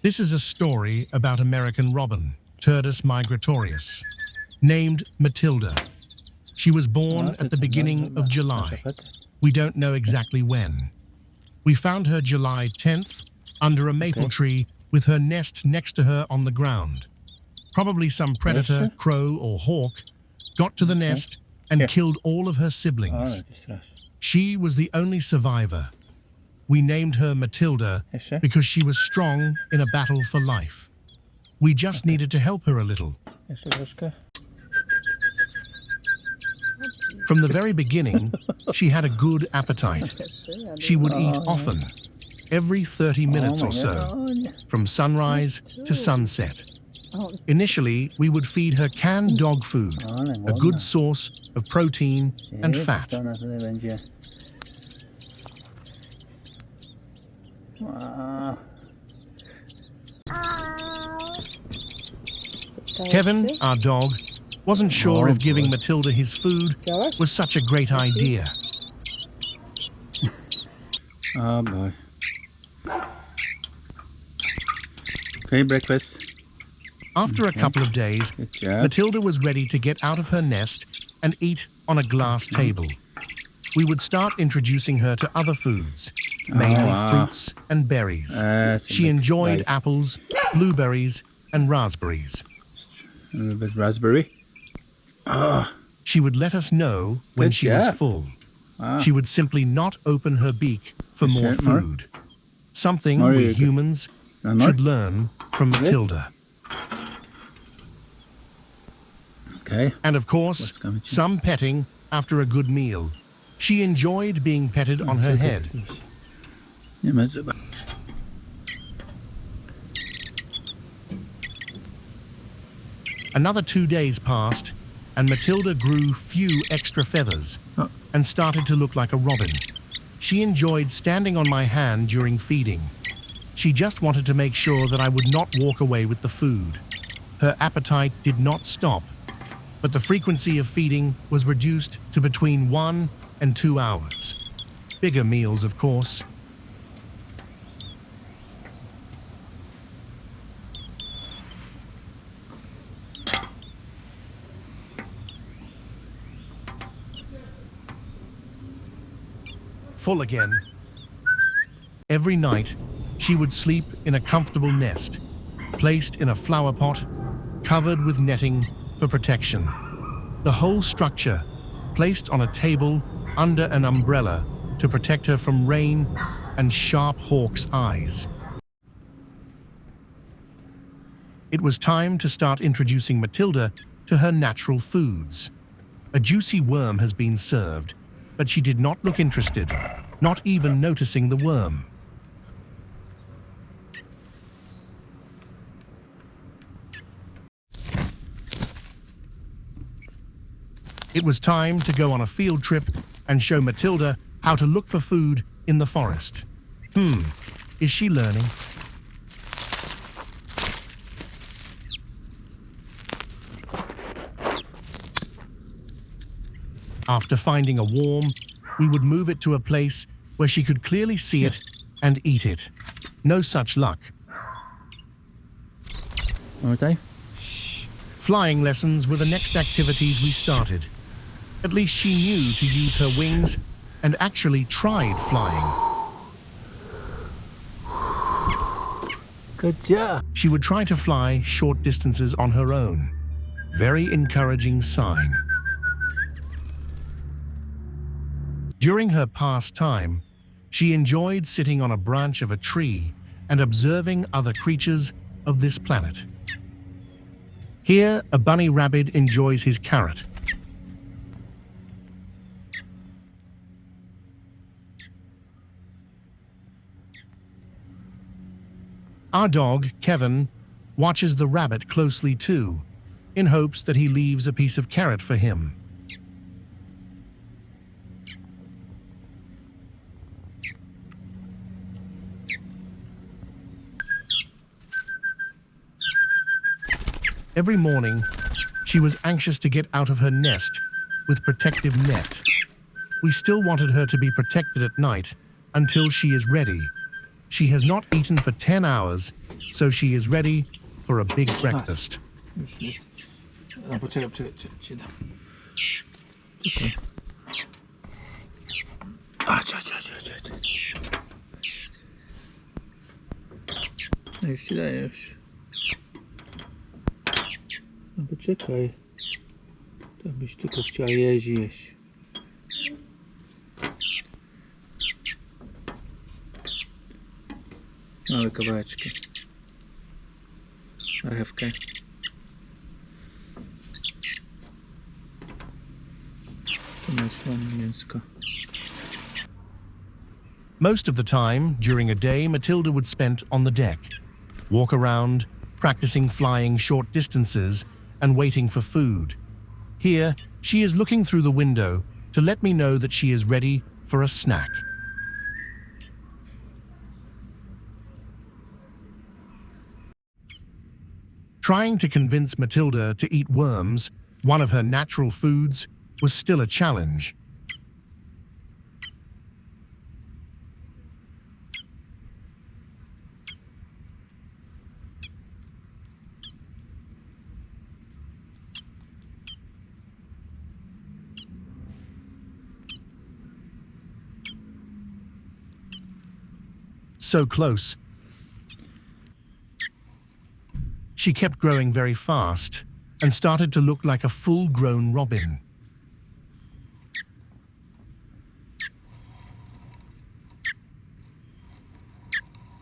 This is a story about American robin, Turdus migratorius, named Matilda. She was born at the beginning of July. We don't know exactly when. We found her July 10th under a maple tree with her nest next to her on the ground. Probably some predator, crow or hawk, got to the nest and killed all of her siblings. She was the only survivor. We named her Matilda because she was strong in a battle for life. We just needed to help her a little. From the very beginning, she had a good appetite. She would eat often, every 30 minutes or so, from sunrise to sunset. Initially, we would feed her canned dog food, a good source of protein and fat. Kevin, our dog, wasn't sure if giving Matilda his food was such a great idea. Oh boy. Okay, breakfast. After a couple of days, Matilda was ready to get out of her nest and eat on a glass table. We would start introducing her to other foods, mainly fruits and berries. She enjoyed apples, blueberries, and raspberries. A little bit raspberry. She would let us know when she was full. She would simply not open her beak for more food. Something we humans should learn from Matilda. Okay. And of course, some petting after a good meal. She enjoyed being petted on her head. Another 2 days passed, and Matilda grew few extra feathers and started to look like a robin. She enjoyed standing on my hand during feeding. She just wanted to make sure that I would not walk away with the food. Her appetite did not stop, but the frequency of feeding was reduced to between 1 and 2 hours. Bigger meals, of course. Full again. Every night, she would sleep in a comfortable nest, placed in a flower pot, covered with netting for protection. The whole structure placed on a table under an umbrella to protect her from rain and sharp hawk's eyes. It was time to start introducing Matilda to her natural foods. A juicy worm has been served, but she did not look interested, not even noticing the worm. It was time to go on a field trip and show Matilda how to look for food in the forest. Is she learning? After finding a worm, we would move it to a place where she could clearly see it and eat it. No such luck. Flying lessons were the next activities we started. At least she knew to use her wings and actually tried flying. Good job. She would try to fly short distances on her own. Very encouraging sign. During her pastime, she enjoyed sitting on a branch of a tree and observing other creatures of this planet. Here, a bunny rabbit enjoys his carrot. Our dog, Kevin, watches the rabbit closely too, in hopes that he leaves a piece of carrot for him. Every morning, she was anxious to get out of her nest with protective net. We still wanted her to be protected at night until she is ready. She has not eaten for 10 hours, so she is ready for a big breakfast. Już jest. A, poczekaj, się da. Czekaj. A, czekaj. No już ci daję, już. No poczekaj. To byś tylko chciała jeść. Małe kawałeczki. Marchewkę. To jest mięsko. Most of the time, during a day, Matilda would spend on the deck, walk around, practicing flying short distances and waiting for food. Here, she is looking through the window to let me know that she is ready for a snack. Trying to convince Matilda to eat worms, one of her natural foods, was still a challenge. So close. She kept growing very fast and started to look like a full-grown robin.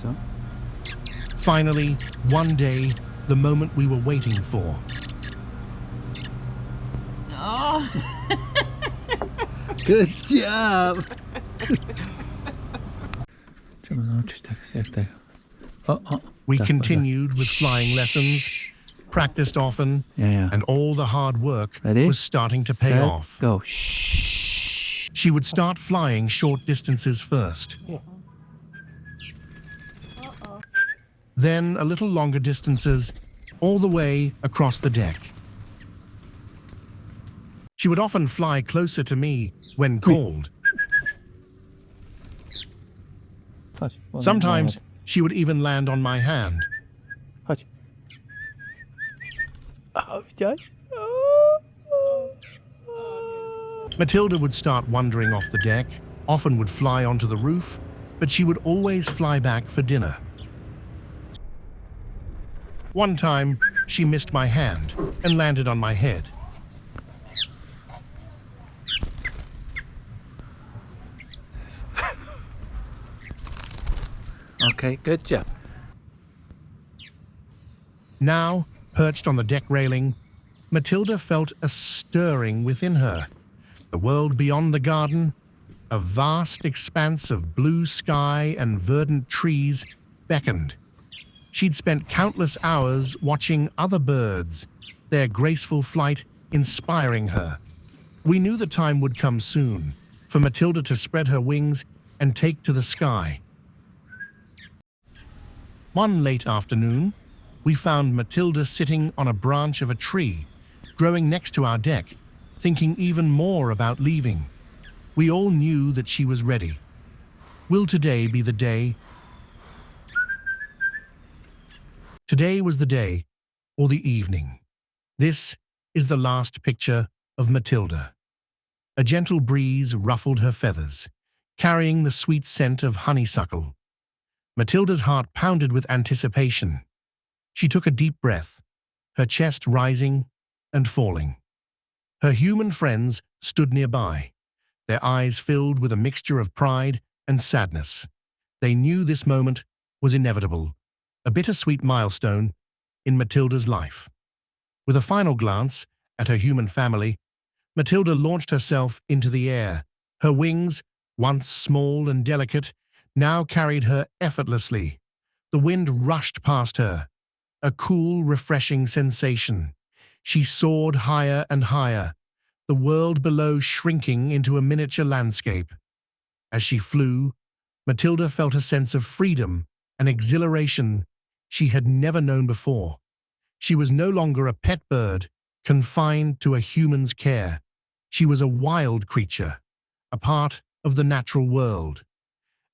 Co? Finally, one day, the moment we were waiting for. Oh. Good job! Trzeba nauczyć tak, jak tego. O. We Tak, continued with flying lessons, practiced often, Yeah. and all the hard work Ready? was starting to pay Set, off. Go. Shh. She would start flying short distances first. Then a little longer distances, all the way across the deck. She would often fly closer to me when called. Chodź. Sometimes she would even land on my hand. Chodź. O, widziałeś? Matilda would start wandering off the deck, often would fly onto the roof, but she would always fly back for dinner. One time, she missed my hand and landed on my head. Okay, good job. Now, perched on the deck railing, Matilda felt a stirring within her. The world beyond the garden, a vast expanse of blue sky and verdant trees, beckoned. She'd spent countless hours watching other birds, their graceful flight inspiring her. We knew the time would come soon for Matilda to spread her wings and take to the sky. One late afternoon, we found Matilda sitting on a branch of a tree, growing next to our deck, thinking even more about leaving. We all knew that she was ready. Will today be the day? Today was the day, or the evening. This is the last picture of Matilda. A gentle breeze ruffled her feathers, carrying the sweet scent of honeysuckle. Matilda's heart pounded with anticipation. She took a deep breath, her chest rising and falling. Her human friends stood nearby, their eyes filled with a mixture of pride and sadness. They knew this moment was inevitable, a bittersweet milestone in Matilda's life. With a final glance at her human family, Matilda launched herself into the air. Her wings, once small and delicate, now carried her effortlessly. The wind rushed past her, a cool, refreshing sensation. She soared higher and higher, the world below shrinking into a miniature landscape. As she flew, Matilda felt a sense of freedom and exhilaration she had never known before. She was no longer a pet bird, confined to a human's care. She was a wild creature, a part of the natural world.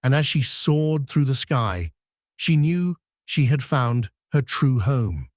and as she soared through the sky, she knew she had found her true home.